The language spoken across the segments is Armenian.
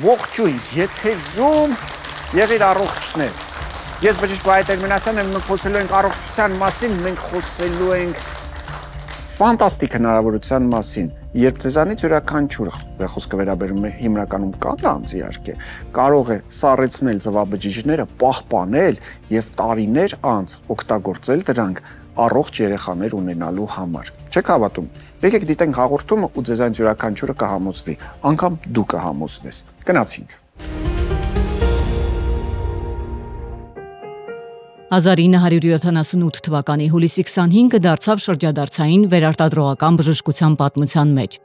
ողջույն, եթերում եղիր առողջներ։ Ես բժիշկ Վահե Տերմինասյանն եմ, մենք խոսելու ենք առողջության մասին, մենք խոսելու ենք ֆանտաստիկ հնարավորության մասին, երբ ձեզանից յուրաքանչյուրը խոսքը վերաբերում է հիմնականում կանանց իհարկե, կարող է սառեցնել ձվաբջիջները, պահպանել եւ տարիներ անց օգտագործել դրանք առողջ երեխաներ ունենալու համար։ Չեք հավատում։ Եկեք դիտենք հաղորդումը ու ձեզանից յուրաքանչյուրը կհամոզվի, անգամ դու կհամոզվես։ Գնացինք։ 1978 թվականի հուլիսի 25-ը դարձավ շրջադարձային վերարտադրողական բժշկության պատմության մեջ։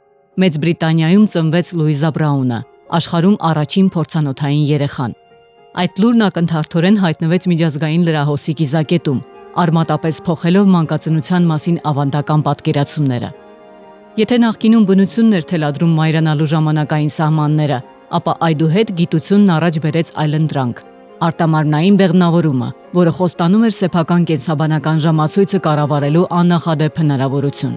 Մեծ Բրիտանիայում ծնվեց Լուիզա Բրաունը, աշխարհում առաջին փորձանոթային երեխան։ Այդ լուրն ակնթարթորեն հայտնվեց միջազգային լրահոսի կիզակետում, արմատապես փոխելով մանկածնության մասին ավանդական պատկերացումները։ Եթե նախկինում բնությունն էր թելադրում մայրանալու ժամանակային սահմանները, ապա այդուհետ գիտությունն առաջ բերեց այլընտրանք։ Արտամարմնային բեղմնավորումը, որը խոստանում էր սեփական կենսաբանական ժամացույցը կառավարելու աննախադեպ հնարավորություն։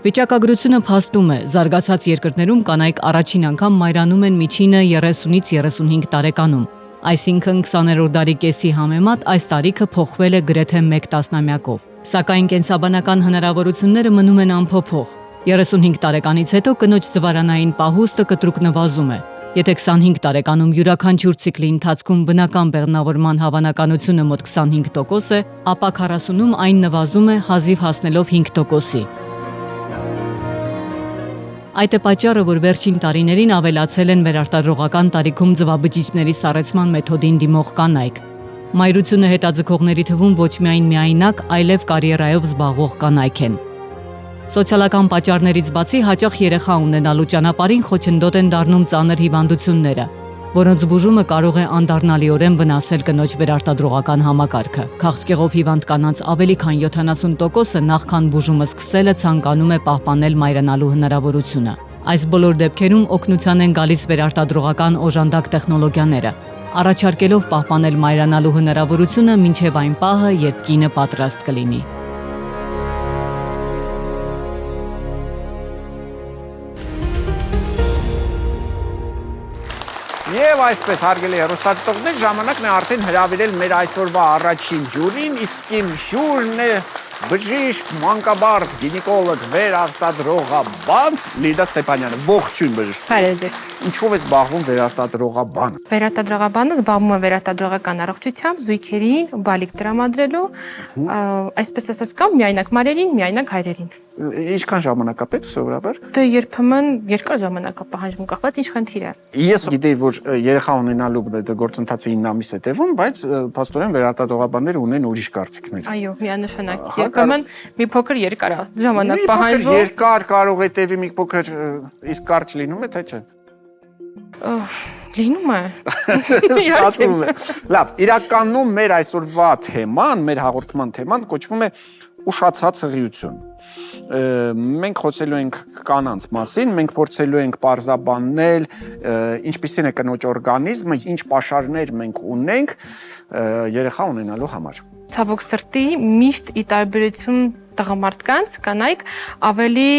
Վիճակագրությունը փաստում է, զարգացած երկրներում կանայք առաջին անգամ մայրանում են միջինը 30-ից 35 տարեկանում, այսինքն 20-րդ դարի կեսի համեմատ այս տարիքը փոխվել է գրեթե 1 տասնամյակով։ Սակայն կենսաբանական հնարավորությունները մնում են անփոփոխ։ 35 տարեկանից հետո կնոջ ձվարանային պահուստը կտրուկ նվազում է։ Եթե 25 տարեկանում յուրաքանչյուր ցիկլի ընթացքում բնական բեղմնավորման հավանականությունը մոտ 25% է, ապա 40-ում այն նվազում է հազիվ հասնելով 5%-ի։ Այդ է պատճառը, որ վերջին տարիներին ավելացել են վերարտադրողական տարիքում ձվաբջիջների սառեցման մեթոդին դիմող կանայք։ Մայրությունը հետաձգողների թվում ոչ միայն միայնակ, այլև կարիերայով զբաղվող կանայք են։ Սոցիալական պատճառներից բացի հաճախ երեխա ունենալու ճանապարհին խոչընդոտ են դառնում ծանր հիվանդությունները, որոնց բուժումը կարող է անդառնալիորեն վնասել կնոջ վերարտադրողական համակարգը։ Քաղցկեղով հիվանդ կանանց ավելի քան 70%-ը նախքան բուժումը սկսելը ցանկանում է պահպանել մայրանալու հնարավորությունը։ Այս բոլոր դեպքերում օգնության են գալիս վերարտադրողական օժանդակ տեխնոլոգիաները, առաջարկելով պահպանել մայրանալու հնարավորությունը մինչև այն պահը, երբ կինը պատրաստ կլինի։ Եվ այսպես հարգելի հեռուստադիտողներ, ժամանակն է արդեն հրավիրել մեր այսօրվա առաջին հյուրին, իսկ իմ հյուրն է բժիշկ, մանկաբարձ, գինեկոլոգ, վերարտադրողաբան Լիդա Ստեփանյանը։ Ողջույն բժիշկ։ Բարև ձեզ։ Ինչով է զբաղվում վերարտադրողաբանը։ Վերարտադրողաբանը զբաղվում է վերարտադրողական առողջությամբ, զույգերին, բալիկ տրամադրելու, այսպես ասած, կամ միայնակ մայրերին, միայնակ հայրերին։ Ինչքան ժամանակ է պետք սովորաբար։ Դե երբեմն երկար ժամանակ է պահանջվում, կախված ինչ խնդիր է։ Ես գիտեի, որ երեխա ունենալու գործընթացը 9 ամիս է տևում, բայց փաստորեն վերարտադրողաբանները ունեն ուրիշ կարծիքներ։ Այո, միանշանակ։ Երբեմն մի փոքր երկար է ժամանակ պահանջվում։ Երկար կարող է տևի մի փոքր, իսկ կարճ լինում է, թե չէ։ Լինում է։ Ստացվում է։ Լավ, իրականում մեր այսօրվա թեման, մեր հաղորդման թեման կոչվում է ուշացած հղիություն։ Մենք խոսելու ենք կանանց մասին, մենք փորձելու ենք պարզաբանել, ինչպիսին է կնոջ օրգանիզմը, ինչ պաշարներ մենք ունենք երեխա ունենալու համար։ Ցավոք սրտի միշտ ի տարբերություն տղամարդկանց կանայք ավելի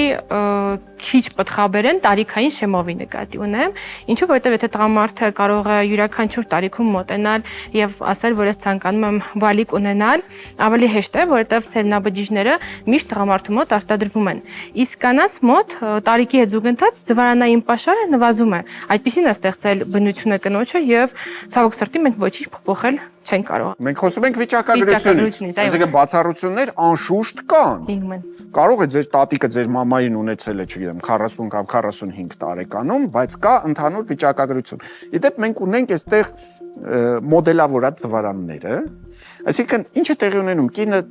քիչ պտղաբեր են տարիքային շեմովի նկատի ունեմ, ինչու որովհետև եթե տղամարդը կարող է յուրաքանչյուր տարիքում մոտենալ եւ ասել, որ ես ցանկանում եմ բալիկ ունենալ, ավելի հեշտ է, որովհետև սերմնաբջիջները միշտ տղամարդու մոտ արտադրվում են։ Իսկ կանանց մոտ տարիքի հետ զուգընթաց ձվարանային պաշարը նվազում է։ Այդպեսին է ստեղծել բնությունը կնոջը եւ ցավոք սրտի մենք ոչինչ փոփոխել չեն կարող։ Մենք խոսում ենք վիճակագրությունից, այսինքն բացառություններ անշուշտ կան։ Կարող է ձեր տատիկը ձեր մամային ունեցել է, չգիտեմ, 40 կամ 45 տարեկանում, բայց կա ընդհանուր վիճակագրություն։ Իդեպ մենք ունենք այստեղ մոդելավորած ձվարանները, այսինքն ինչ է տեղի ունենում, կինը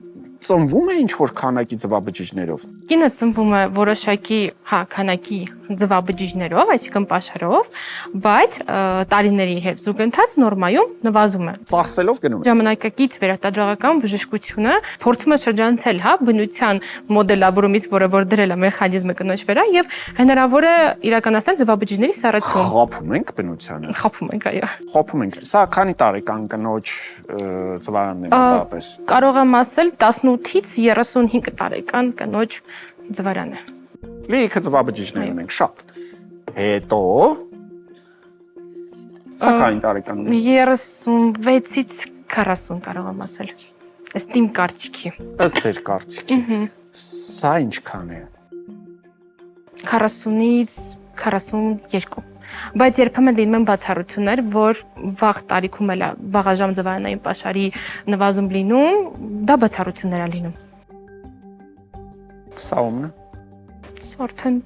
ծնվում է ինչ-որ քանակի ձվաբջիջներով։ Կինը ծնվում է որոշակի, քանակի ձվաբջիջներով, այսինքն պաշարով, բայց տարիների հետ զուգընթաց նորմայում նվազում է։ Ծախսելով գնում է։ Ժամանակակից վերարտադրողական բժշկությունը փորձում է շրջանցել, բնության մոդելավորումից, որը որ դրել է մեխանիզմը կնոջ վրա եւ հնարավոր է իրականացնել ձվաբջիջների սառեցում։ Խափում ենք բնությանը։ Խափում ենք, այո։ Խափում ենք։ Սա քանի տարեկան կնոջ ձվարանն է մոտավորապես։ Կարող եմ ասել 18-ից 35 տարեկան կնոջ ձվարանը։ Լիքը ձվաբջիջներ ունենք, շատ։ Հետո Սակայն տարեկան։ 36-ից 40 կարող եմ ասել։ Ըստ իմ կարծիքի։ Ըստ ձեր կարծիքի։ Սա ինչքան է։ 40-ից 42։ Բայց երբեմն լինում են բացառություններ, որ վաղ տարիքում էլ վաղաժամ ձվարանային պաշարի նվազում լինում, դա բացառություններ է լինում։ Սա ումն է։ Սա արդեն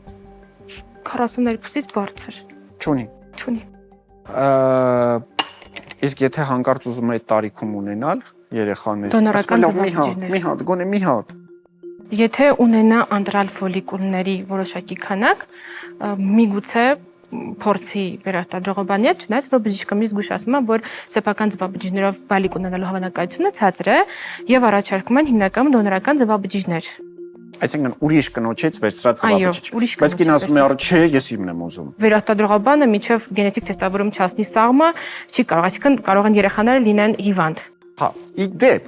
42-ից բարձր։ Չունի։ Իսկ եթե հանկարծ ուզում եք տարիքում ունենալ երեխաներ, դոնորական ձվաբջիջներ։ Մի հատ, գոնե մի հատ։ Եթե ունենա անդրալ ֆոլիկուլների որոշակի քանակ, միգուցե փորձի վերարտադրողաբանի հետ, չնայած որ բժիշկը մի զգուշ ասում է, որ սեփական ձվաբջիջներով բալիկ ունենալու հավանականությունը ցածր է եւ առաջարկում են հիմնականում դոնորական ձվաբջիջներ։ Այսինքն ուրիշ կնոջից վերցրած ձվաբջիջ։ Բայց կին ասում է, չէ, ես իմն եմ ուզում։ Վերարտադրողաբանը միջև գենետիկ թեստավորում չասնի սաղմը չի կարող, այսինքն կարող են երեխաները լինեն հիվանդ։ Հա, իդեպ,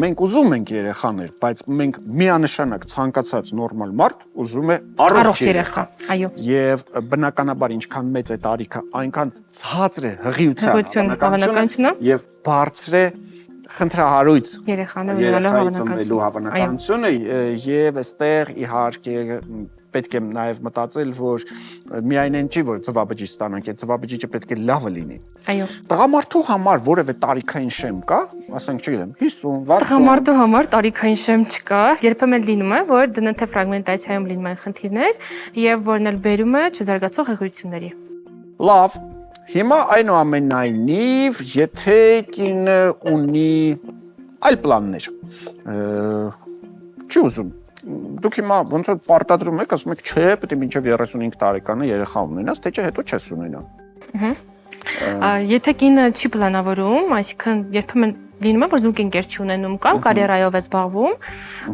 մենք ուզում ենք երեխաներ, բայց մենք միանշանակ ցանկացած նորմալ մարդ ուզում է առողջ երեխա։ Այո։ Եվ բնականաբար ինչքան մեծ է տարիքը, այնքան ցածր է հղիության հավանականությունը եւ բարձր է խնդրահարույց երեխաների հավանականությունը եւ այստեղ իհարկե պետք է նաեւ մտածել, որ միայն այն չի, որ ձվաբջիջ ստանանք, այդ ձվաբջիջը պետք է լավը լինի։ Այո։ Տղամարդու համար որևէ տարիքային շեմ կա, ասենք չգիտեմ, 50, 60։ Տղամարդու համար տարիքային շեմ չկա, երբեմն լինում է, որ ԴՆԹ ֆրագմենտացիայում լինում են խնդիրներ եւ որն էլ բերում է չզարգացող հղիությունների։ Լավ։ Հիմա այնուամենայնիվ, եթե կինը ունի այլ պլաններ, չի ուզում, դուք հիմա ոնց որ պարտադրում եք, ասում եք, չէ, պետք է մինչև 35 տարեկանը երեխա ունենաս, թե չէ հետո չես ունենա։ Եթե կինը չի պլանավորում, այսինքն երբեմն լինում է, որ զուգ ընկեր չի ունենում կամ կարիերայով է զբաղվում,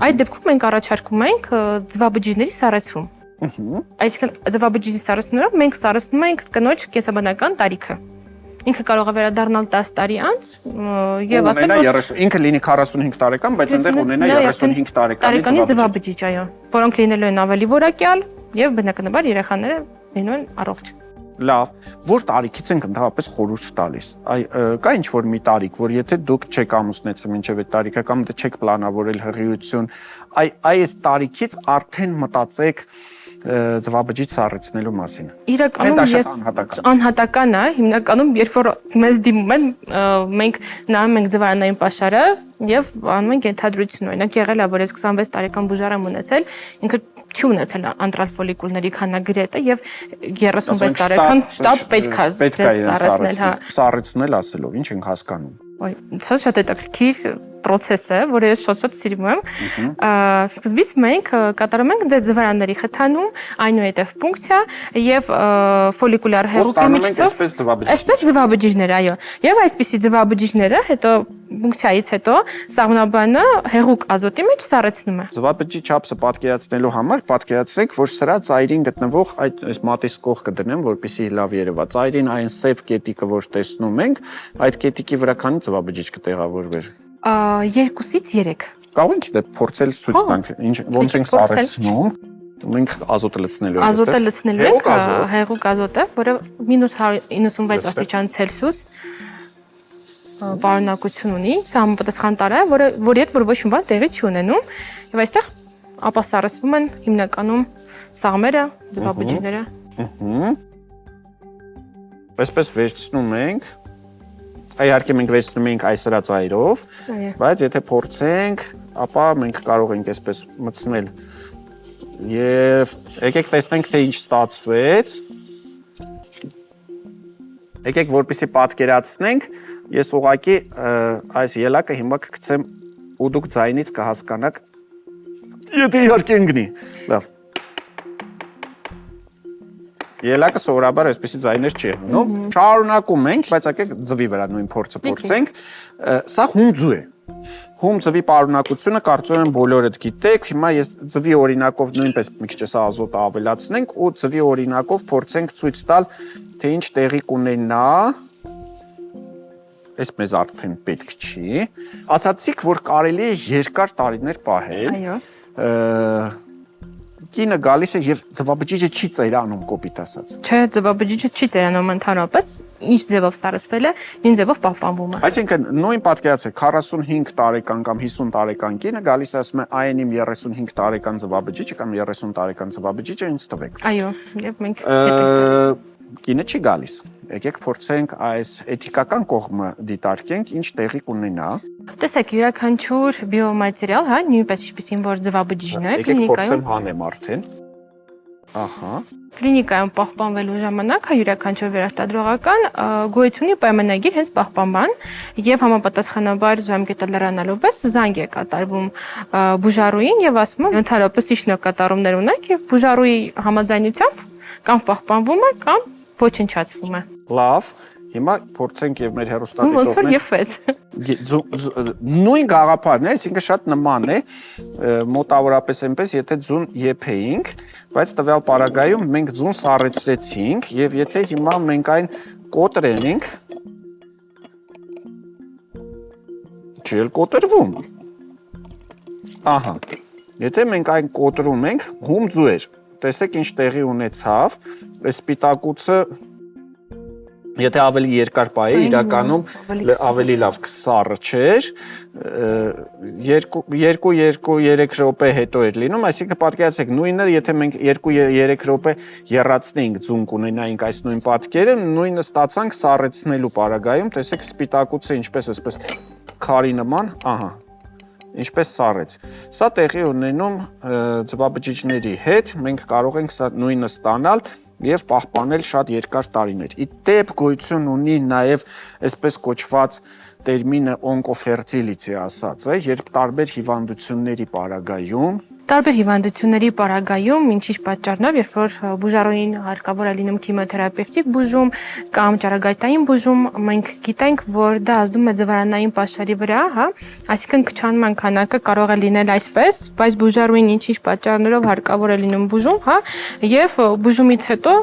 այդ դեպքում մենք առաջարկում ենք ձվաբջիջների սառեցում։ Այսինքն ձվաբջիջի սառեցնելով մենք սառեցնում ենք կնոջ կենսաբանական տարիքը։ Ինքը կարող է վերադառնալ 10 տարի անց եւ ասել որ ինքը լինի 45 տարեկան, բայց այնտեղ ունենա 35 տարեկանի ձվաբջիջ, այո, որոնք լինելու են ավելի որակյալ եւ բնականաբար երեխաները լինում են առողջ։ Լավ, որ տարիքից ենք ընդհանրապես խորհուրդ տալիս։ Կա ինչ-որ մի տարիք, որ եթե դուք չեք ամուսնեցել մինչև այդ տարիքը կամ դե չեք պլանավորել հղիություն, այս տարիքից արդեն մտածեք ձվաբջիջ սառեցնելու մասին։ Իրականում ես անհատական է, հիմնականում երբ որ մեզ դիմում են, մենք նայում ենք ձվարանային պաշարը եւ անում ենք ենթադրություն, օրինակ եղել է, որ ես 26 տարեկան բուժար եմ ունեցել, ինքը չի ունեցել անդրալ ֆոլիկուլների քանագրետը եւ 36 տարեկան շտապ պետք է սառեցնել, հա։ Սառեցնել ասելով, ինչ ենք հասկանում։ Սա շատ հետաքրքիր process է, որը ես շատ սիրում եմ։ Սկզբից մենք կատարում ենք ձվարանների խթանում, այնուհետև պունկցիա եւ ֆոլիկուլար հեղուկի միջոցով այսպես ձվաբջիջներ, այո։ Եվ այսպիսի ձվաբջիջները հետո պունկցիայից հետո սաղմնաբանը հեղուկ ազոտի մեջ սառեցնում է։ Ձվաբջիջի չափսը պատկերացնելու համար պատկերացրեք, որ սրա ծայրին գտնվող այս մատիս կողքը դնեմ, որպեսզի լավ երևա։ Ծայրին այն սև կետիկը, որ տեսնում ենք, այդ կետիկի վրա քանի ձվաբջիջ կտեղավորվեր։ 2-ից 3։ Կարող ենք դե փորձել ցույց տանք, ոնց ենք սառեցնում։ Մենք ազոտը լցնելու ենք։ Ազոտը լցնելու ենք, հեղուկ ազոտը, որը -96 աստիճան Ցելսիուս պարունակություն ունի, սա համապատասխան տարր է, որի հետ որ ոչ մի բան տեղի չի ունենում, եւ այստեղ ապասառեցվում են հիմնականում սաղմերը, ձվաբջիջները։ Այսպես վերցնում ենք։ Իհարկե մենք վերցնում ենք այս սրա ծայրով, բայց եթե փորձենք, ապա մենք կարող ենք այսպես մտցնել եւ եկեք տեսնենք թե ինչ ստացվեց։ Եկեք որպեսզի պատկերացնենք, ես ուղղակի այս ելակը հիմա կգցեմ ու դուք ձայնից կհասկանաք, եթե իհարկե ընկնի։ Լավ։ Ելակը սովորաբար այսպեսի ձայներ չի եղնում։ Շարունակում ենք, բայց եկեք ձվի վրա նույն փորձը փորձենք։ Սա հումձու է։ Հում ձվի պարունակությունը կարծում եմ բոլորդ գիտեք։ Հիմա ես ձվի օրինակով նույնպես մի քիչ էսա ազոտը ավելացնենք ու ձվի օրինակով փորձենք ցույց տալ, թե ինչ տեղի կունենա։ Այս մեզ արդեն պետք չի։ Ասացիք, որ կարելի է երկար տարիներ պահել։ Այո։ կինը գալիս է եւ ծվաբջիջը չի ծերանում կոպիտ ասած։ Չէ, ծվաբջիջը չի ծերանում ընդհանրապես, ինչ ձևով սարսվել է, նույն ձևով պահպանվում է։ Այսինքն նույն պատկերացրեք 45 տարեկան կամ 50 տարեկան կինը գալիս է ասում է այն իմ 35 տարեկան ծվաբջիջը կամ 30 տարեկան ծվաբջիջը ինձ տվեք։ Այո, եւ մենք հետո Կինը չի գալիս։ Եկեք փորձենք այս էթիկական կողմը դիտարկենք, ինչ տեղի կունենա։ Տեսեք, յուրաքանչյուր բիոմատերիալ, հա, նույնպես ինչպեսին որ ձվաբջիջն է, Եկեք փորձեմ հանեմ արդեն։ Ահա։ Կլինիկայում պահպանվելու ժամանակ յուրաքանչյուր վերարտադրողական գոյություն ունի պայմանագիր հենց պահպանման եւ համապատասխանաբար ժամկետը լրանալու պես զանգ է կատարվում բուժարուին եւ ասում է ընդհանրապես ինչ կատարումներ ունենք եւ բուժարուի համաձայնությամբ կամ պահպանվում է կամ ոչնչացվում է։ Լավ, հիմա փորձենք եւ մեր Ոնց որ եփեց։ Նույն գաղափարն է, այսինքն շատ նման է, մոտավորապես այնպես, եթե ձուն եփեինք, բայց տվյալ պարագայում մենք ձուն սառեցրեցինք եւ եթե հիմա մենք այն կոտրենք, չի էլ կոտրվում։ Ահա։ Եթե մենք այն կոտրում ենք, հում ձուեր, տեսեք ինչ տեղի ունեցավ, այս սպիտակուցը Եթե ավելի երկար պահի, իրականում ավելի լավ սառը չէր, 2-3 րոպե հետո էր լինում, այսինքն պատկերացրեք, նույնը, եթե մենք 2-3 րոպե եռացնեինք ձուն կունենայինք այս նույն պատկերը, նույնը ստացանք սառեցնելու պարագայում, տեսեք սպիտակուցը ինչպես այսպես քարի նման, ահա, ինչպես սառեց։ Սա տեղի ունենում ձվաբջիջների հետ, մենք կարող ենք սա նույնը ստանալ եւ պահպանել շատ երկար տարիներ։ Իդեպ գոյություն ունի նաեւ այսպես կոչված տերմինը օնկոֆերտիլիտի ասած է, երբ տարբեր հիվանդությունների պարագայում Տարբեր հիվանդությունների պարագայում, ինչ պատճառով, երբ որ բուժարուին հարկավոր է լինում քիմիոթերապևտիկ բուժում կամ ճառագայթային բուժում, մենք գիտենք, որ դա ազդում է ձվարանային պաշարի վրա, հա, այսինքն քչանման քանակը կարող է լինել այսպես, բայց բուժարուին ինչ պատճառներով հարկավոր է լինում բուժում, հա, եւ բուժումից հետո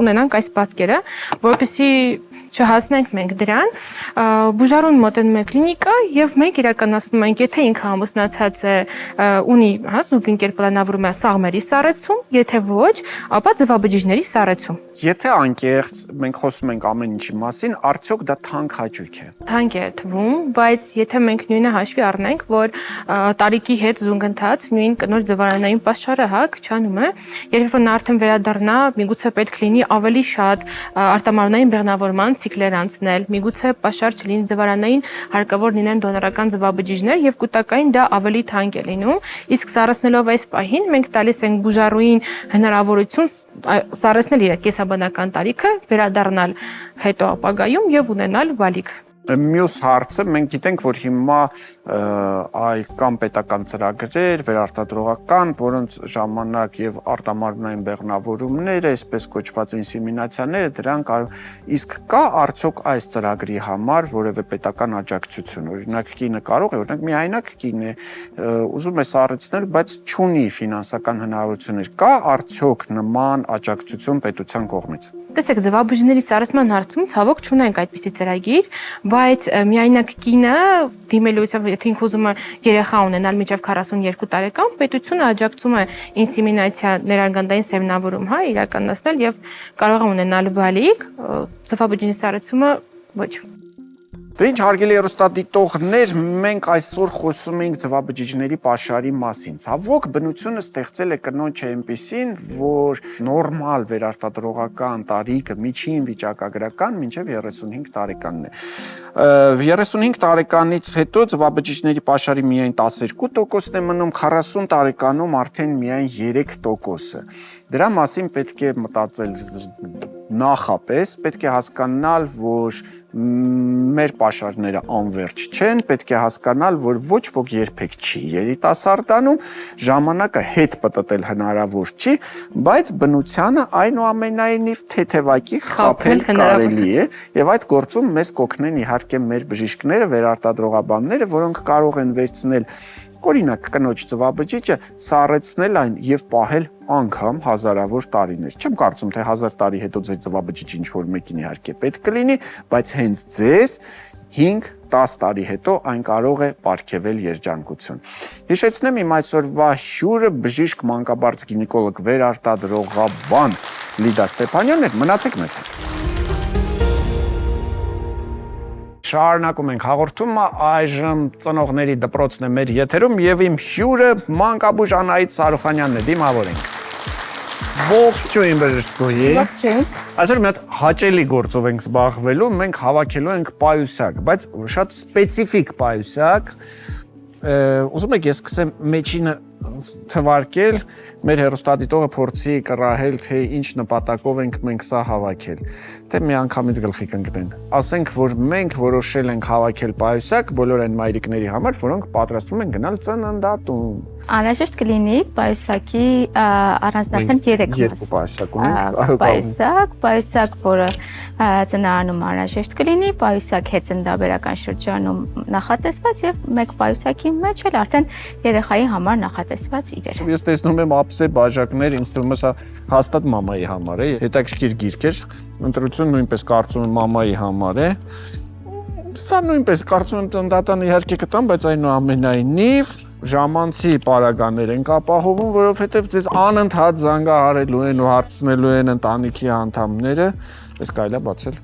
ունենանք այս պատկերը, որովհետեւ չհասնենք մենք դրան, բուժարուն մոտենում է կլինիկա եւ մենք իրականացնում ենք, եթե ինքը ամուսնացած է, ունի, հա, զուգընկեր պլանավորում է սաղմերի սառեցում, եթե ոչ, ապա ձվաբջիջների սառեցում։ Եթե անկեղծ մենք խոսում ենք ամեն ինչի մասին, արդյոք դա թանկ հաճույք է։ Թանկ է թվում, բայց եթե մենք նույնը հաշվի առնենք, որ տարիքի հետ զուգընթաց նույն կնոջ ձվարանային պաշարը, հա, քչանում է, երբ որ նա արդեն վերադառնա, միգուցե պետք լինի ավելի շատ արտամարմնային բեղմնավորման ցիկլեր անցնել, միգուցե պաշար չլինի ձվարանային, հարկավոր լինեն դոնորական ձվաբջիջներ եւ կուտակային դա ավելի թանկ է լինում, իսկ սառեցնելով այս պահին մենք տալիս ենք բուժարուին հնարավորություն սառեցնել իր կեսաբանական տարիքը, վերադառնալ հետո ապագայում եւ ունենալ բալիկ։ Մյուս հարցը մենք գիտենք, որ հիմա կան պետական ծրագրեր, վերարտադրողական, որոնց ժամանակ եւ արտամարմնային բեղմնավորումները, այսպես կոչված ինսեմինացիաները, դրանք իսկ կա արդյոք այս ծրագրի համար որևէ պետական աջակցություն։ Օրինակ կինը կարող է, օրինակ միայնակ կին է, ուզում է սառեցնել, բայց չունի ֆինանսական հնարավորություններ։ Կա արդյոք նման աջակցություն պետության կողմից։ Տեսեք, ձվաբջիջների սառեցման հարցում ցավոք չունենք այդպիսի ծրագիր, բայց միայնակ կինը դիմելուց, եթե ինքը ուզում է երեխա ունենալ մինչև 42 տարեկան, պետությունը աջակցում է ինսեմինացիա ներարգանդային սերմնավորում, հա, իրականացնել եւ կարող է ունենալ բալիկ, ձվաբջիջների սառեցումը ոչ։ Դե ինչ հարգելի հեռուստադիտողներ, մենք այսօր խոսում ենք ձվաբջիջների պաշարի մասին։ Ցավոք բնությունը ստեղծել է կնոջը այնպիսին, որ նորմալ վերարտադրողական տարիքը միջին վիճակագրական մինչև 35 տարեկանն է։ 35 տարեկանից հետո ձվաբջիջների պաշարի միայն 12%-ն է մնում, 40 տարեկանում արդեն միայն 3%-ը։ Դրա մասին պետք է մտածել նախապես, պետք է հասկանալ, որ մեր պաշարները անվերջ չեն, պետք է հասկանալ, որ ոչ ոք երբեք չի երիտասարդանում, ժամանակը հետ պտտել հնարավոր չի, բայց բնությանը այնուամենայնիվ թեթևակի խաբել կարելի է, եւ այդ գործում մեզ կօգնեն իհարկե մեր բժիշկները, վերարտադրողաբանները, որոնք կարող են վերցնել օրինակ կնոջ ձվաբջիջը, սառեցնել այն եւ պահել անգամ հազարավոր տարիներ։ Չեմ կարծում, թե 1000 տարի հետո ձեր ձվաբջիջը ինչ որ մեկին իհարկե պետք կլինի, բայց հենց ձեզ 5, 10 տարի հետո այն կարող է պարգևել երջանկություն։ Հիշեցնեմ իմ այսօրվա հյուրը բժիշկ մանկաբարձ գինեկոլոգ վերարտադրողաբան Լիդա Ստեփանյանն է, մնացեք մեզ հետ։ Շարունակում ենք հաղորդումը, այժմ ծնողների դպրոցն է մեր եթերում եւ իմ հյուրը մանկաբույժ Անահիտ Սարուխանյանն է, դիմավոր ենք։ Ողջույն բժշկուհի։ Ողջույն։ Այսօր մի հատ հաճելի գործով ենք զբաղվելու, մենք հավաքելու ենք պայուսակ, բայց շատ սպეციფიկ պայուսակ։ Ուզում եք ես սկսեմ մեջինը թվարկել, մեր հեռուստադիտողը փորձի կռահել, թե ինչ նպատակով ենք մենք սա հավաքել, թե մի անգամից գլխի կընկնեն։ Ասենք, որ մենք որոշել ենք հավաքել պայուսակ բոլոր այն մայրիկների համար, որոնք պատրաստվում են գնալ ծննդատուն։ Անհրաժեշտ կլինի պայուսակի առանձնացնել 3 մաս։ Պայուսակ, որը ծնարանում անհրաժեշտ կլինի, պայուսակ հետծննդաբերական շրջանում նախատեսված եւ մեկ պայուսակի մեջ էլ արդեն երեխայի համար նախատեսված իրեր։ Ես տեսնում եմ ափսե բաժակներ, ինձ թվում է սա հաստատ մամայի համար է, հետաքրքիր գիրք է, ընտրություն նույնպես կարծում եմ մամայի համար է։ Սա նույնպես կարծում եմ ծննդատան իհարկե կտամ, բայց այնուամենայնիվ ժամանցի պարագաներ ենք ապահովում, որովհետև ձեզ անընդհատ զանգահարելու են ու հարցնելու են ընտանիքի անդամները, այս կարելի է բացել։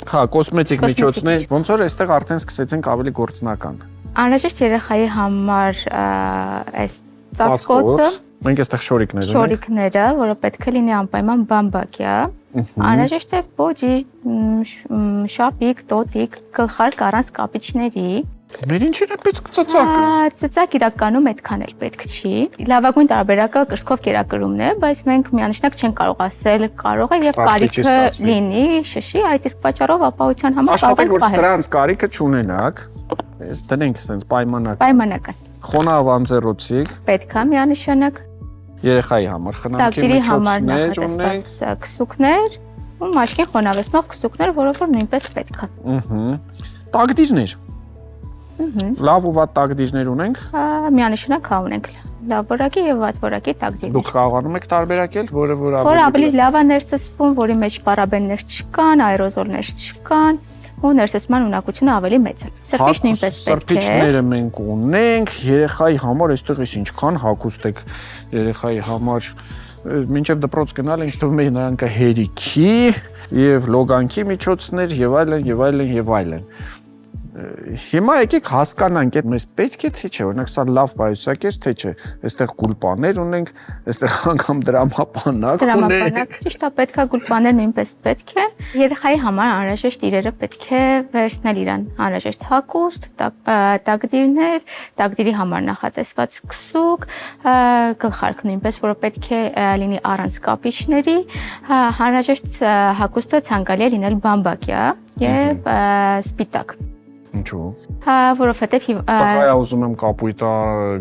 Հա, կոսմետիկ միջոցներ, ոնց որ այստեղ արդեն սկսեցինք ավելի գործնական։ Անհրաժեշտ երեխայի համար այս ծածկոցը, մենք այստեղ շորիկներ ունենք։ Շորիկները, որը պետք է լինի անպայման բամբակյա, անհրաժեշտ է բոջի, շապիկ, տոտիկ, գլխարկ առանց կապիչների։ Մեր ինչին է պետք ծծակ։ Ծծակ իրականում այդքան էլ պետք չի։ Լավագույն տարբերակը կրծքով կերակրումն է, բայց մենք միանշանակ չենք կարող ասել, կարող է եւ կարիքը լինի շշի, այդ իսկ պատճառով ապահովության համար կարող ենք պահել։ Սրանց կարիքը չունենաք, ես դնենք sense պայմանական։ Պայմանական։ Խոնավ անձեռոցիկ։ Պետք է միանշանակ Երեխայի համար խնամքի միջոցներ ունենք։ նախատեսված քսուկներ ու մաշկին խոնավեցնող քսուկներ, որոնք որ նույնպես պետք է։ Տակդիրներ։ Լավ ու վատ տակդիրներ ունենք։ Միանշանակ հա ունենք լավ որակի եւ վատ որակի տակդիրներ։ Դուք կարողանում եք տարբերակել, որը ավելի լավ է ներծծվում, որի մեջ պարաբեններ չկան, աերոզոլներ չկան, ու ներծծման ունակությունը ավելի մեծ է։ Սրբիչ նույնպես պետք է։ Սրբիչները մենք ունենք, երեխայի համար այստեղ էս ինչքան հագուստ եք երեխայի համար մինչև դպրոց գնալ ինձ թվում է նրանք հերիքի եւ լոգանքի միջոցներ եւ այլն եւ այլն եւ այլն։ Հիմա եկեք հասկանանք, այդ մեզ պետք է թե չէ, օրինակ սա լավ պայուսակ է, թե չէ։ Այստեղ գուլպաներ ունենք, այստեղ անգամ դրամապանակ ունենք։ Ճիշտ է, պետք է գուլպաներ նույնպես պետք է։ Երեխայի համար անհրաժեշտ իրերը պետք է վերցնել իրան։ Անհրաժեշտ հագուստ, տակդիրներ, տակդիրի համար նախատեսված քսուկ, գլխարկ նույնպես, որը պետք է լինի առանց կապիչների, անհրաժեշտ հագուստը ցանկալի է լինել բամբակյա եւ սպիտակ։ Ինչու՞։ Որովհետև տղայա ուզում եմ կապույտա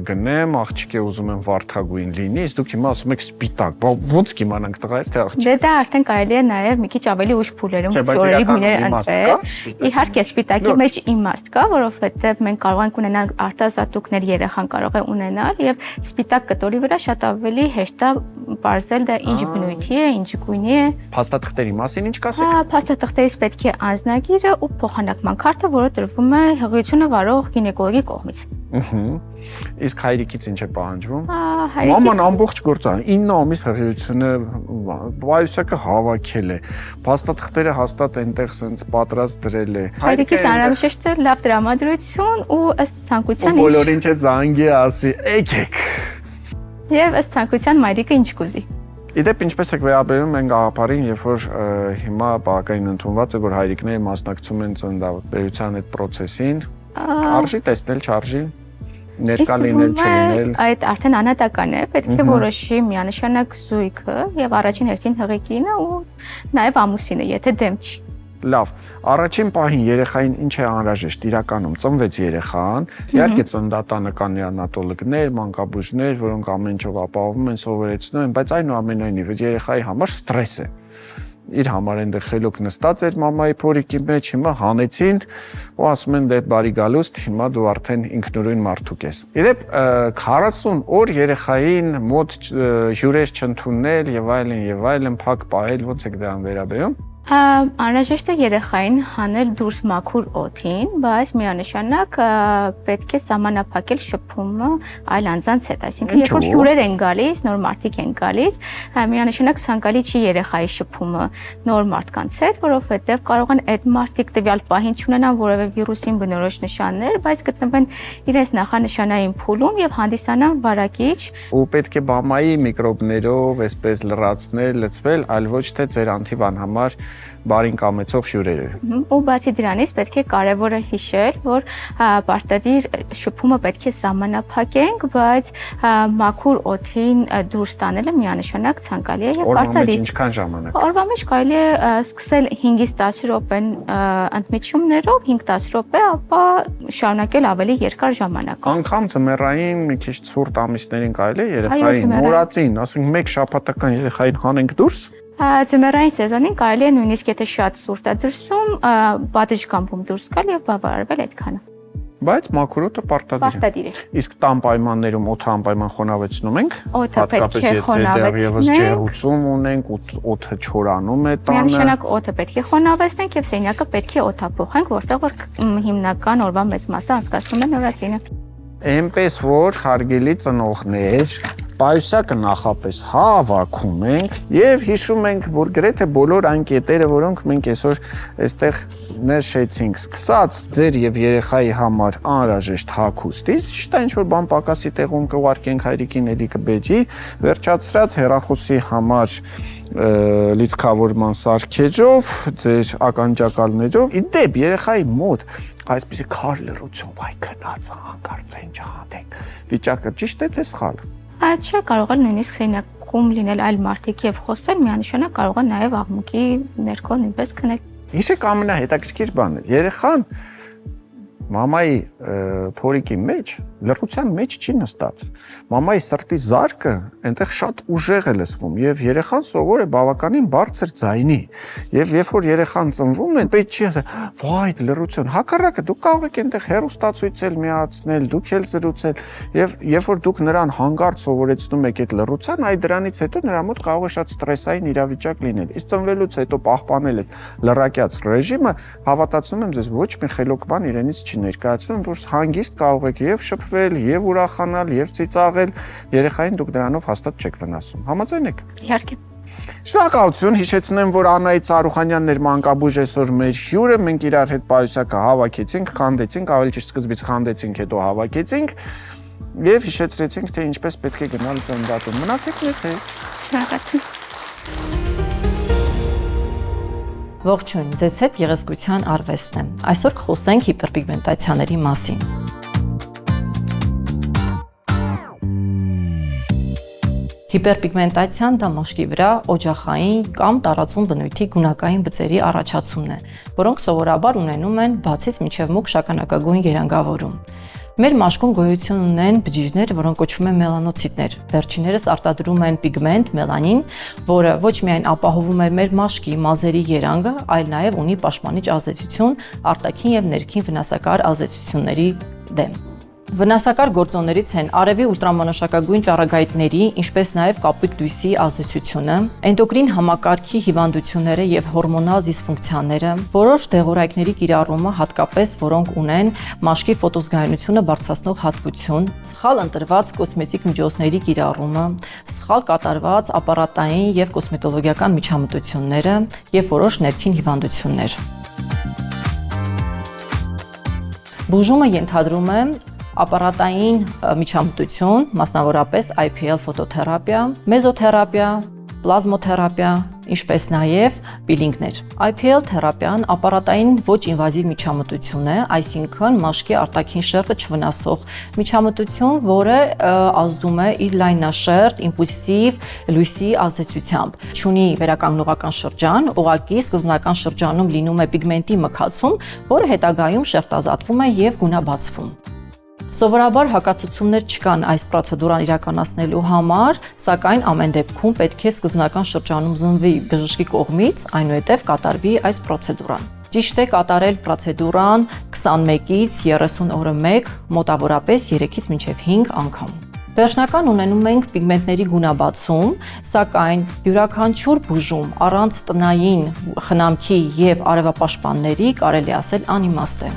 գնեմ, աղջիկը ուզում եմ վարդագույն լինի, իսկ դուք հիմա ասում եք սպիտակ։ Ոնց կիմանանք տղա է թե աղջիկ։ Դե դա արդեն կարելի է նաև մի քիչ ավելի ուշ փուլերում ֆլորերի գույները ընտրել։ Իհարկե սպիտակի մեջ իմաստ կա, որովհետև մենք կարող ենք ունենալ արտազատուկներ, երեխան կարող է ունենալ եւ սպիտակ կտորի վրա շատ ավելի հեշտ է բարձել դա ինչ բնույթի է, ինչ գույնի է։ Փաստաթղթերի մասին ինչ կասեք։ Փաստաթղթերից պետք է անձնագիրը ու փոխանակման քարտը, որը տրվում է հղիությունը վարող գինեկոլոգի կողմից։ Իսկ հայրիկից ինչ է պահանջվում։ Հայրիկից Մաման ամբողջ գործան 9 ամիս հղիությունը պայուսակը հավաքել է։ Փաստաթղթերը հաստատ այնտեղ սենց պատրաստ դրել է։ Հայրիկից անհրաժեշտ է լավ տրամադրություն ու ըստ ցանկության բոլորին չէ զանգի ասի, եկեք։ Եվ ըստ ցանկության մայրիկը ինչ կուզի։ Իդեպ ինչպես եք վերաբերում այն գաղափարին, երբ որ հիմա բակային ընդունված է, որ հայրիկները մասնակցում են ծննդաբերության այդ process-ին, արժի տեսնել, չարժի, ներկա լինել, չլինել։ Այդ արդեն անհատական է, պետք է որոշի միանշանակ զույգը եւ առաջին հերթին հղեկինը ու նաեւ ամուսինը, եթե դեմ չի։ Լավ, առաջին պահին երեխային ինչ է անհրաժեշտ իրականում ծնվեց երեխան, իհարկե ծննդատանը կան նեոնատոլոգներ, մանկաբույժներ, որոնք ամեն ինչով ապահովում են, սովորեցնում են, բայց այնուամենայնիվ երեխայի համար ստրես է։ Իր համար այնտեղ խելոք նստած էր մամայի փորիկի մեջ, հիմա հանեցին ու ասում են դե բարի գալուստ, հիմա դու արդեն ինքնուրույն մարդուկ ես։ Իդեպ 40 օր երեխային մոտ հյուրեր չընդունել եւ այլն, փակ պահել, ոնց եք դրան վերաբերում։ Անհրաժեշտ է երեխային հանել դուրս մաքուր օդին, բայց միանշանակ պետք է սահմանափակել շփումը այլ անձանց հետ, այսինքն երբ որ հյուրեր են գալիս, նոր մարդիկ են գալիս, միանշանակ ցանկալի չի երեխայի շփումը նոր մարդկանց հետ, որովհետև կարող են այդ մարդիկ տվյալ պահին չունենան որևէ վիրուսին բնորոշ նշաններ, բայց գտնվեն իրենց նախանշանային փուլում եւ հանդիսանան վարակիչ։ Ու պետք է բամայի միկրոբներով այսպես լրացնել, լցվել, այլ ոչ թե ձեր անթիվան համար բարին կամեցող հյուրերը։ Ու բացի դրանից պետք է կարևորը հիշել, որ պարտադիր շփումը պետք է սահմանափակենք, բայց մաքուր օդին դուրս տանելը միանշանակ ցանկալի է եւ պարտադիր։ Ինչքան ժամանակ։ Օրվա մեջ կարելի է սկսել 5-ից 10 րոպեն ընդմիջումներով, 5-10 րոպե, ապա շարունակել ավելի երկար ժամանակ։ Անգամ ձմեռային մի քիչ ցուրտ ամիսներին կարելի է երեխային մոռացին, ասենք մեկ շաբաթական երեխային հանենք դուրս։ Ձմեռային սեզոնին կարելի է նույնիսկ եթե շատ սուրտ է դրսում, պատշգամբում դուրս գալ եւ բավարարվել այդքանը։ Բայց մաքուր օդը պարտադիր է։ Իսկ տան պայմաններում օդը անպայման խոնավեցնում ենք։ Օդը պետք է խոնավեցնենք։ Ջերուցում ունենք, օդը չորանում է տանը։ Միանշանակ օդը պետք է խոնավեցնենք եւ սենյակը պետք է օդափոխենք, որտեղ որ հիմնական օրվա մեծ մասը անցկացնում է նորածինը։ Էնպես որ հարգելի ծնողներ, պայուսակը նախապես հավաքում ենք եւ հիշում ենք, որ գրեթե բոլոր այն կետերը, որոնք մենք այսօր այստեղ նշեցինք, սկսած ձեր եւ երեխայի համար անհրաժեշտ հագուստից, ճիշտ է, ինչ որ բան պակասի տեղում կուղարկենք հայրիկին, էլի կբեջի, վերջացրած հեռախոսի համար լիցքավորման սարքեջով, ձեր ականջակալներով, իդեպ երեխայի մոտ այսպիսի քար լռությամբ այ քնած հանկարծ ինչ հանդենք վիճակը ճիշտ է թե սխալ։ Չէ, կարող է նույնիսկ սենյակում լինել այլ մարդիկ եւ խոսել, միանշանակ կարող է նաեւ աղմուկի ներքո նույնպես քնել։ Հիշեք ամենահետաքրքիր բանը, երեխան մամայի փորիկի մեջ լռության մեջ չի նստած։ Մամայի սրտի զարկը այնտեղ շատ ուժեղ է լսվում եւ երեխան սովոր է բավականին բարձր ձայնի։ Եվ երբ որ երեխան ծնվում է, պետք չի ասել՝ «Վայ, լռություն»։ Հակառակը դուք կարող եք այնտեղ հեռուստացույց միացնել, դուք էլ զրուցել եւ երբ որ դուք նրան հանգարց սովորեցնում եք այդ լռության, այ դրանից հետո նրա մոտ կարող է շատ ստրեսային իրավիճակ լինել։ Իսկ ծնվելուց հետո պահպանել այդ լռակյաց ռեժիմը, հավատացնում եմ ձեզ, ոչ մի խելոք բան իրենից չի ներկայացնում, որ հանգիստ կարող եք եւ շփվել, եւ ուրախանալ, եւ ծիծաղել, երեխային դուք դրանով հաստատ չեք վնասում։ Համաձայն եք։ Իհարկե։ Շնորհակալություն, հիշեցնեմ, որ Անահիտ Սարուխանյանն էր մանկաբույժ այսօր մեր հյուրը, մենք իրար հետ պայուսակը հավաքեցինք, քանդեցինք, ավելի ճիշտ սկզբից քանդեցինք, հետո հավաքեցինք եւ հիշեցրեցինք, թե ինչպես պետք է գնալ ծննդատուն։ Մնացեք մեզ հետ։ Շնորհակալություն։ Ողջույն, ձեզ հետ Գեղեցկության արվեստն է։ Այսօր կխոսենք հիպերպիգմենտացիաների մասին։ Հիպերպիգմենտացիան դա մաշկի վրա օջախային կամ տարածուն բնույթի գունակային բծերի առաջացումն է, որոնք սովորաբար ունենում են բացից մինչև մուգ շագանակագույն երանգավորում։ Մեր մաշկում գոյություն ունեն բջիջներ, որոնք կոչվում են մելանոցիտներ։ Վերջիններս արտադրում են պիգմենտ, մելանին, որը ոչ միայն ապահովում է մեր մաշկի մազերի երանգը, այլ նաև ունի պաշտպանիչ ազդեցություն արտաքին եւ ներքին վնասակար ազդեցությունների դեմ։ Վնասակար գործոններից են արևի ուլտրամանուշակագույն ճառագայթների, ինչպես նաև կապույտ լույսի ազդեցությունը, էնդոկրին համակարգի հիվանդությունները եւ հորմոնալ դիսֆունկցիաները, որոշ դեղորայքների կիրառումը, հատկապես որոնք ունեն մաշկի ֆոտոզգայունությունը բարձրացնող հատկություն, սխալ ընտրված կոսմետիկ միջոցների կիրառումը, սխալ կատարված ապարատային եւ կոսմետոլոգիական միջամտությունները եւ որոշ ներքին հիվանդություններ։ Բուժումը ենթադրում է ապարատային միջամտություն, մասնավորապես IPL ֆոտոթերապիա, մեզոթերապիա, պլազմոթերապիա, ինչպես նաև պիլինգներ։ IPL թերապիան ապարատային ոչ ինվազիվ միջամտություն է, այսինքն մաշկի արտաքին շերտը չվնասող միջամտություն, որը ազդում է իր լայնաշերտ, իմպուլսիվ լույսի ազդեցությամբ։ Չունի վերականգնողական շրջան, ուղղակի սկզբնական շրջանում լինում է պիգմենտի մքացում, որը հետագայում շերտազատվում է եւ գունաբացվում։ Սովորաբար հակացություններ չկան այս պրոցեդուրան իրականացնելու համար, սակայն ամեն դեպքում պետք է սկզբնական շրջանում զնվի բժշկի կողմից, այնուհետև կատարվի այս պրոցեդուրան։ Ճիշտ է կատարել պրոցեդուրան 21-ից 30 օրը մեկ, մոտավորապես 3-ից մինչև 5 անգամ։ Վերջնական ունենում ենք պիգմենտների գունաբացում, սակայն յուրաքանչյուր բուժում առանց տնային խնամքի եւ արևապաշտպանների կարելի ասել անիմաստ է։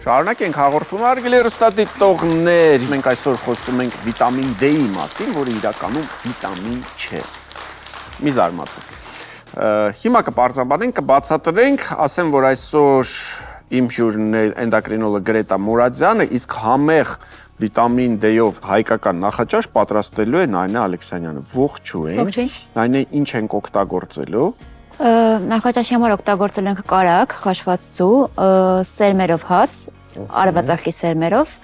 Շարունակենք հաղորդումը հարգելի հեռուստադիտողներ։ Մենք այսօր խոսում ենք վիտամին D-ի մասին, որը իրականում վիտամին չէ։ Մի զարմացեք։ Հիմա կպարզաբանենք, կբացատրենք, ասեմ, որ այսօր իմ հյուրն է էնդոկրինոլոգ Գրետա Մուրադյանը, իսկ համեղ վիտամին D-ով հայկական նախաճաշ պատրաստելու է Նայնա Ալեքսանյանը։ Ողջույն։ Նայնա, ինչ ենք օգտագործելու։ Նախաճաշի համար օգտագործել ենք կարակ, խաշված ձու, սերմերով հաց, արևածաղկի սերմերով,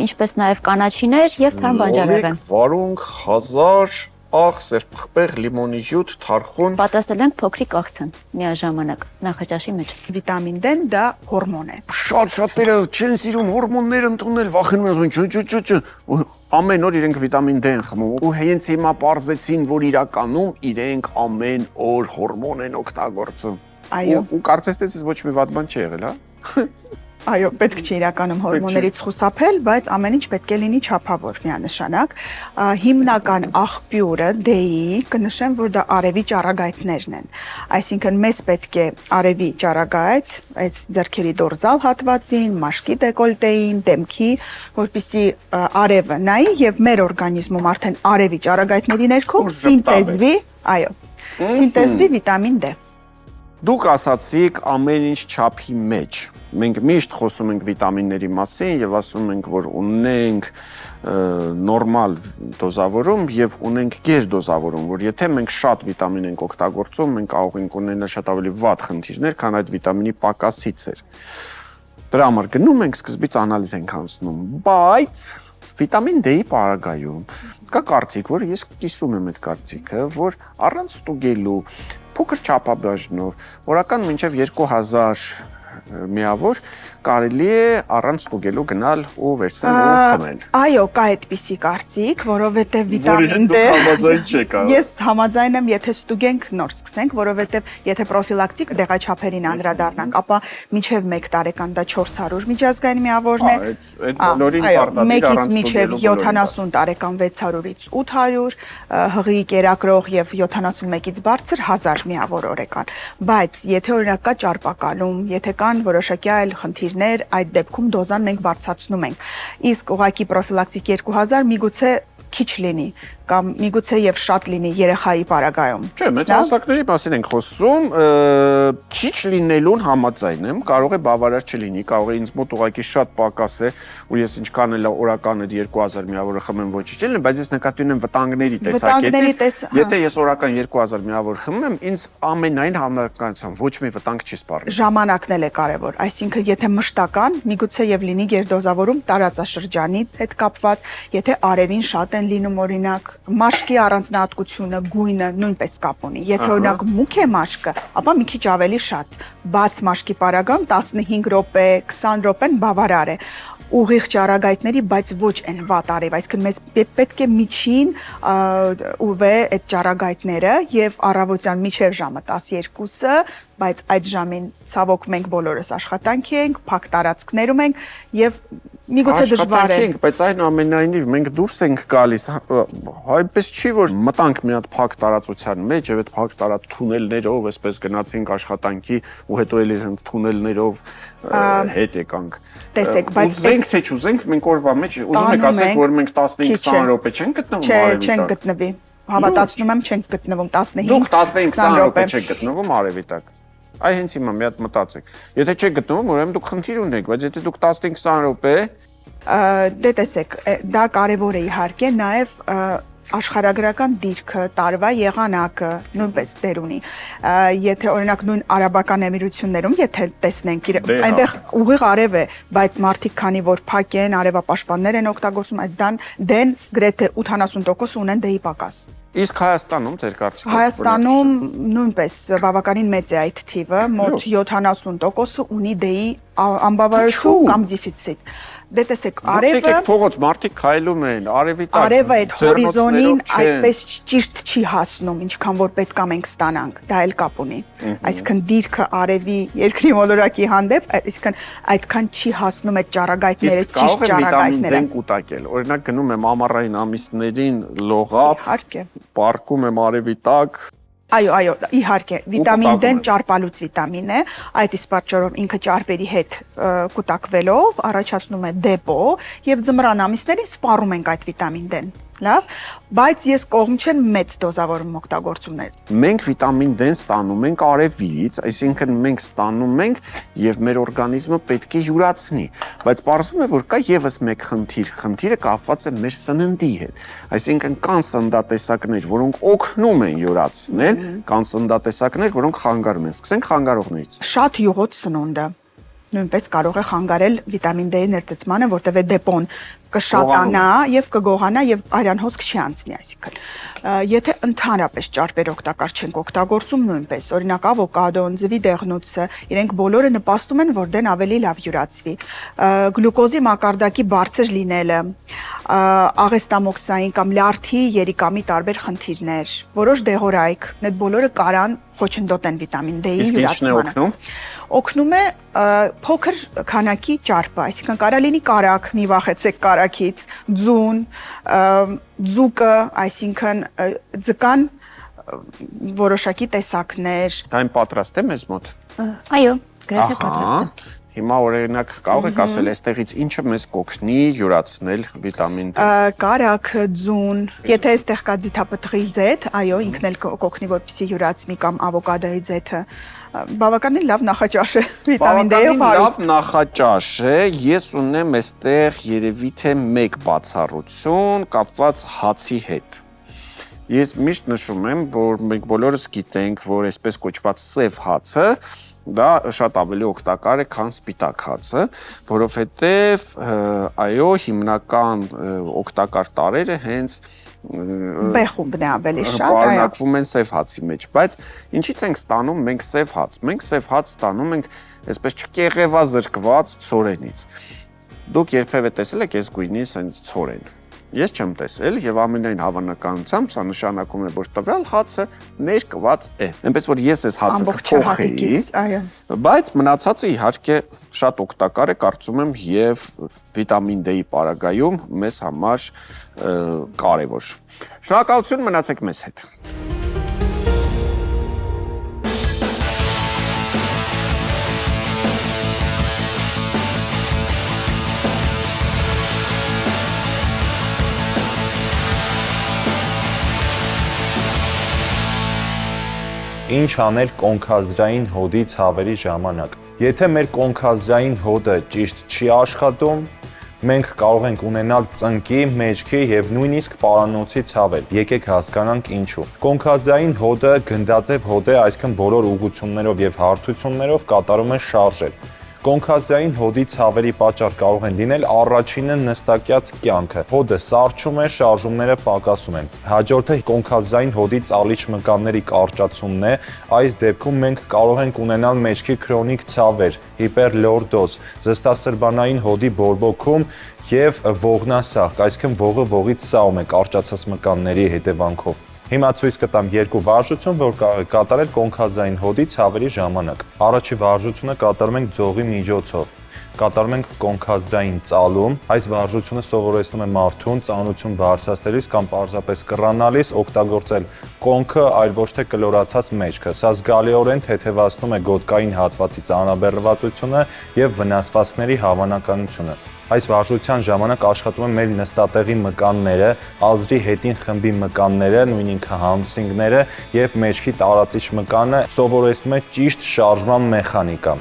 ինչպես նաև կանաչիներ եւ թարմ բանջարեղեն։ Վարունգ, հազար, աղ, սերպղպեղ, լիմոնի հյութ, թարխուն։ Պատրաստել ենք փոքրիկ աղցան միաժամանակ նախաճաշի մեջ։ Վիտամին D-ն դա հորմոն է։ Շատ-շատերը չեն սիրում հորմոններ ընդունել, վախենում են ասում ամեն օր իրենք վիտամին D են խմում։ Ու հենց հիմա պարզեցին, որ իրականում իրենք ամեն օր հորմոն են օգտագործում։ Այո։ Ու կարծես թե ոչ մի վատ բան չի եղել, հա։ Այո, պետք չի իրականում հորմոններից խուսափել, բայց ամեն ինչ պետք է լինի չափավոր միանշանակ։ Հիմնական աղբյուրը D-ի կնշեմ, որ դա արևի ճառագայթներն են։ Այսինքն մեզ պետք է արևի ճառագայթ, այս ձեռքերի դորզալ հատվածին, մաշկի դեկոլտեին, դեմքի, որպեսզի արևը նայի եւ մեր օրգանիզմում արդեն արևի ճառագայթների ներքո սինտեզվի, այո, սինտեզվի վիտամին D։ Դուք ասացիք ամեն ինչ չափի մեջ։ Մենք միշտ խոսում ենք վիտամինների մասին եւ ասում ենք, որ ունենք նորմալ դոզավորում եւ ունենք գերդոզավորում, որ եթե մենք շատ վիտամին ենք օգտագործում, մենք կարող ենք ունենալ շատ ավելի վատ խնդիրներ, քան այդ վիտամինի պակասից էր։ Դրա համար գնում ենք, սկզբից անալիզ ենք անցնում, բայց վիտամին D-ի պարագայում կա կարծիք, որ ես կիսում եմ այդ կարծիքը, որ առանց ստուգելու փոքր չափաբաժնով, օրական մինչև 2000 միավոր կարելի է առանց ստուգելու գնալ ու վերցնել ու խմել։ Այո, կա այդպիսի կարծիք, որովհետև վիտամին D համաձայն չեք, հա։ Ես համաձայն եմ, եթե ստուգենք, նոր սկսենք, որովհետև եթե պրոֆիլակտիկ դեղաչափերին անդրադառնանք, ապա մինչև 1 տարեկան դա 400 միջազգային միավորն է։ Այդ բոլորին պարտադիր առանց մինչև 70 տարեկան 600-ից 800, հղի կերակրող եւ 71-ից բարձր 1000 միավոր օրեկան։ Բայց եթե օրինակ կա ճարպակալում, եթե կան որոշակի այլ խնդիրներ, այդ դեպքում դոզան մենք բարձրացնում ենք։ Իսկ ուղղակի պրոֆիլակտիկ 2000 միգուցե քիչ լինի կամ միգուցե եւ շատ լինի երեխայի պարագայում։ Չէ, մեծահասակների մասին ենք խոսում, քիչ լինելուն համաձայն եմ, կարող է բավարար չլինի, կարող է ինձ մոտ ուղղակի շատ պակաս է, ու ես ինչքան էլ օրական այդ 2000 միավորը խմեմ ոչինչ չլինի, բայց ես նկատի ունեմ վտանգների տեսակետից, եթե ես օրական 2000 միավոր խմեմ, ինձ ամենայն համակարգությամբ ոչ մի վտանգ չի սպառնում։ Ժամանակն էլ է կարևոր, այսինքն եթե մշտական, միգուցե եւ լինի գերդոզավորում տարածաշրջանի հետ կապված, եթե արևին շատ են լինում օրինակ մաշկի առանձնահատկությունը, գույնը նույնպես կապ ունի։ Եթե օրինակ մուգ է մաշկը, ապա մի քիչ ավելի շատ։ Բաց մաշկի պարագայում 15 րոպե, 20 րոպեն բավարար է։ Ուղիղ ճառագայթների, բայց ոչ այն վատ արև, այսինքն մեզ պետք է միջին UV այդ ճառագայթները եւ առավոտյան մինչեւ ժամը 12-ը, բայց այդ ժամին ցավոք մենք բոլորս աշխատանքի ենք, փակ տարածքներում ենք եւ միգուցե դժվար է։ Բայց այնուամենայնիվ մենք դուրս ենք գալիս, այնպես չի որ մտանք մի հատ փակ տարածության մեջ եւ այդ փակ տարած թունելներով այսպես գնացինք աշխատանքի ու հետո էլի հենց թունելներով հետ եկանք։ Տեսեք, բայց ուզենք թե չուզենք մենք օրվա մեջ ուզում եք ասեք որ մենք 15-20 րոպե չենք գտնվում արևի տակ։ Չենք գտնվի։ Հավատացնում եմ չենք գտնվում 15-20 Դուք 15-20 րոպե չեք գտնվում արևի տակ։ Այ հենց հիմա մի հատ մտածեք։ Եթե չեք գտնվում, ուրեմն դուք խնդիր ունեք, բայց եթե դուք 15-20 րոպե դե տեսեք, դա կարևոր է իհարկե, նաև աշխարհագրական դիրքը, տարվա եղանակը նույնպես դեր ունի։ Եթե օրինակ նույն Արաբական Էմիրություններում, եթե տեսնենք, այնտեղ ուղիղ արև է, բայց մարդիկ քանի որ փակ են, արևապաշտպաններ են օգտագործում, այդ դեն գրեթե 80% ունեն D-ի պակաս։ Իսկ Հայաստանում ձեր կարծիքով Հայաստանում նույնպես բավականին մեծ է այդ թիվը, մոտ 70% ունի D-ի անբավարարություն կամ դեֆիցիտ։ Դե տեսեք, արևը փողոց մարդիկ քայլում են, արևի տակ։ Արևը այդ հորիզոնին այդպես ճիշտ չի հասնում, ինչքան որ պետք է մենք ստանանք, դա էլ կապ ունի։ Այսինքն դիրքը արևի երկրի մոլորակի հանդեպ, այսինքն այդքան չի հասնում այդ ճառագայթները, ճիշտ ճառագայթները։ Դեն կուտակել։ Օրինակ գնում եմ ամառային ամիսներին լողապ, պարկում եմ արևի տակ։ Այո, իհարկե, վիտամին D-ն ճարպալուց վիտամին է, այդ իսկ պատճառով ինքը ճարպերի հետ կուտակվելով առաջացնում է դեպո եւ ձմռան ամիսներին սպառում ենք այդ վիտամին D-ն։ Լավ, բայց ես կողմ չեմ մեծ դոզավորում օգտագործումներ։ Մենք վիտամին D-ն ստանում ենք արևից, այսինքն մենք ստանում ենք եւ մեր օրգանիզմը պետք է յուրացնի, բայց պարզվում է, որ կա եւս մեկ խնդիր, խնդիրը կապված է մեր սննդի հետ։ Այսինքն կան սննդատեսակներ, որոնք օգնում են յուրացնել, կան սննդատեսակներ, որոնք խանգարում են։ Սկսենք խանգարողներից։ Շատ յուղոտ սնունդը նույնպես կարող է խանգարել վիտամին D-ի ներծծմանը, որտեղ է դեպոն կշատանա եւ կգողանա եւ արյան հոսք չի անցնի, այսինքն եթե ընդհանրապես ճարպեր օգտակար չենք օգտագործում նույնպես, օրինակ ավոկադոն, ձվի դեղնուցը, իրենք բոլորը նպաստում են, որ դեն ավելի լավ յուրացվի։ Գլյուկոզի մակարդակի բարձր լինելը, աղեստամոքսային կամ լյարդի երիկամի տարբեր խնդիրներ, որոշ դեղորայք, այդ բոլորը կարան խոչընդոտեն վիտամին D-ի յուրացմանը։ Օգնում է փոքր քանակի ճարպը, այսինքն կարա լինի կարակ, մի վախեցեք կարակից, ձուն, ձուկը, այսինքն ձկան որոշակի տեսակներ։ Դա այն պատրաստ է մեզ մոտ։ Այո, գրեթե պատրաստ է։ Հիմա օրինակ կարող եք ասել, այստեղից ինչը մեզ կօգնի յուրացնել վիտամին D։ Կարակ, ձուն, եթե այստեղ կա ձիթապտղի ձեթ, այո, ինքն էլ կօգնի, որպեսզի յուրացվի կամ ավոկադոյի ձեթը, բավականին լավ նախաճաշ է վիտամին D-ով հարուստ։ Լավ նախաճաշ է, ես ունեմ այստեղ երևի թե մեկ բացառություն կապված հացի հետ։ Ես միշտ նշում եմ, որ մենք բոլորս գիտենք, որ այսպես կոչված սև հացը դա շատ ավելի օգտակար է, քան սպիտակ հացը, որովհետև այո, հիմնական օգտակար տարրերը հենց B-խումբն է ավելի շատ, պարունակվում են սև հացի մեջ, բայց ինչից ենք ստանում մենք սև հաց։ Մենք սև հաց ստանում ենք այսպես չկեղևազրկված ցորենից։ Դուք երբևէ տեսել եք այս գույնի sense ցորեն։ Ես չեմ տեսել եւ ամենայն հավանականությամբ սա նշանակում է, որ տվյալ հացը ներկված է։ Այնպես որ ես այս հացը կփոխեի, բայց մնացածը իհարկե շատ օգտակար է, կարծում եմ, եւ վիտամին D-ի պարագայում մեզ համար կարեւոր։ Շնորհակալություն, մնացեք մեզ հետ։ Ինչ անել կոնքազդրային հոդի ցավերի ժամանակ։ Եթե մեր կոնքազդրային հոդը ճիշտ չի աշխատում, մենք կարող ենք ունենալ ծնկի, մեջքի եւ նույնիսկ պարանոցի ցավեր։ Եկեք հասկանանք ինչու։ Կոնքազդրային հոդը գնդաձև հոդ է, այսինքն բոլոր ուղղություններով եւ հարթություններով կատարում է շարժեր։ Կոնքազդրային հոդի ցավերի պատճառ կարող են լինել առաջինը նստակյաց կյանքը։ Հոդը սառչում է, շարժումները պակասում են։ Հաջորդը կոնքազդրային հոդի ծալիչ մկանների կարճացումն է։ Այս դեպքում մենք կարող ենք ունենալ մեջքի քրոնիկ ցավեր, հիպերլորդոզ, զստասրբանային հոդի բորբոքում եւ ողնասահք, այսինքն ողը ողից սահում է կարճացած մկանների հետևանքով։ Հիմա ցույց կտամ երկու վարժություն, որ կարող եք կատարել կոնքազդրային հոդի ցավերի ժամանակ։ Առաջի վարժությունը կատարում ենք ձողի միջոցով։ Կատարում ենք կոնքազդրային ծալում։ Այս վարժությունը սովորեցնում է մարդուն ծանրություն բարձրացնելիս կամ պարզապես կռանալիս օգտագործել կոնքը, այլ ոչ թե կլորացած մեջքը։ Սա զգալիորեն թեթևացնում է գոտկային հատվածի ծանրաբեռնվածությունը եւ վնասվածքների հավանականությունը։ Այս վարժության ժամանակ աշխատում են մեր նստատեղի մկանները, ազդրի հետին խմբի մկանները, նույն ինքը համսինգները եւ մեջքի տարածիչ մկանը, սովորեցնում է ճիշտ շարժման մեխանիկա։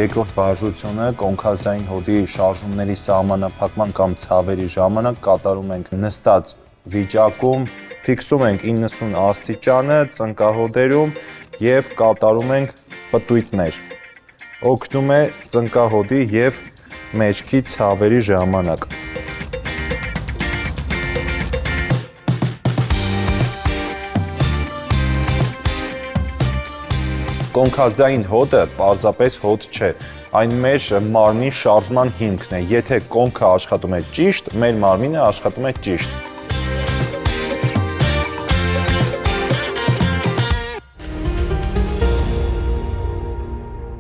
Երկրորդ վարժությունը կոնքազդրային հոդի շարժումների սահմանափակման կամ ցավերի ժամանակ կատարում ենք նստած վիճակում, ֆիքսում ենք 90 աստիճանը ծնկահոդերում եւ կատարում ենք պտույտներ։ Օգնում է ծնկահոդի եւ մեջքի ցավերի ժամանակ։ Կոնքազդային հոդը պարզապես հոդ չէ, այն մեր մարմնի շարժման հիմքն է։ Եթե կոնքը աշխատում է ճիշտ, մեր մարմինը աշխատում է ճիշտ։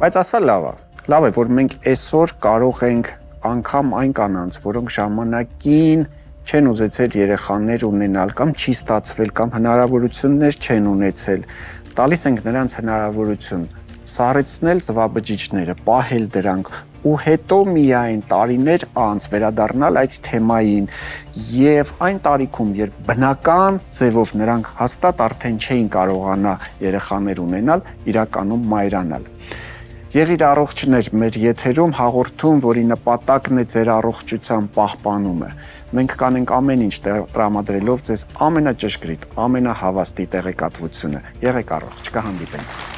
Բայց ասա լավ է, որ մենք այսօր կարող ենք անգամ այն կանանց, որոնք ժամանակին չեն ուզեցել երեխաներ ունենալ կամ չի ստացվել կամ հնարավորություններ չեն ունեցել, տալիս ենք նրանց հնարավորություն սառեցնել ծվաբջիջները, պահել դրանք ու հետո միայն տարիներ անց վերադառնալ այդ թեմային եւ այն տարիքում, երբ բնական ձևով նրանք հաստատ արդեն չէին կարողանա երեխաներ ունենալ, իրականում մայրանալ։ Եղիր առողջներ, մեր եթերում հաղորդում, որի նպատակն է ձեր առողջության պահպանումը։ Մենք կանենք ամեն ինչ տրամադրելով ձեզ ամենաճշգրիտ, ամենահավաստի տեղեկատվությունը։ Եղեք առողջ, կհանդիպենք։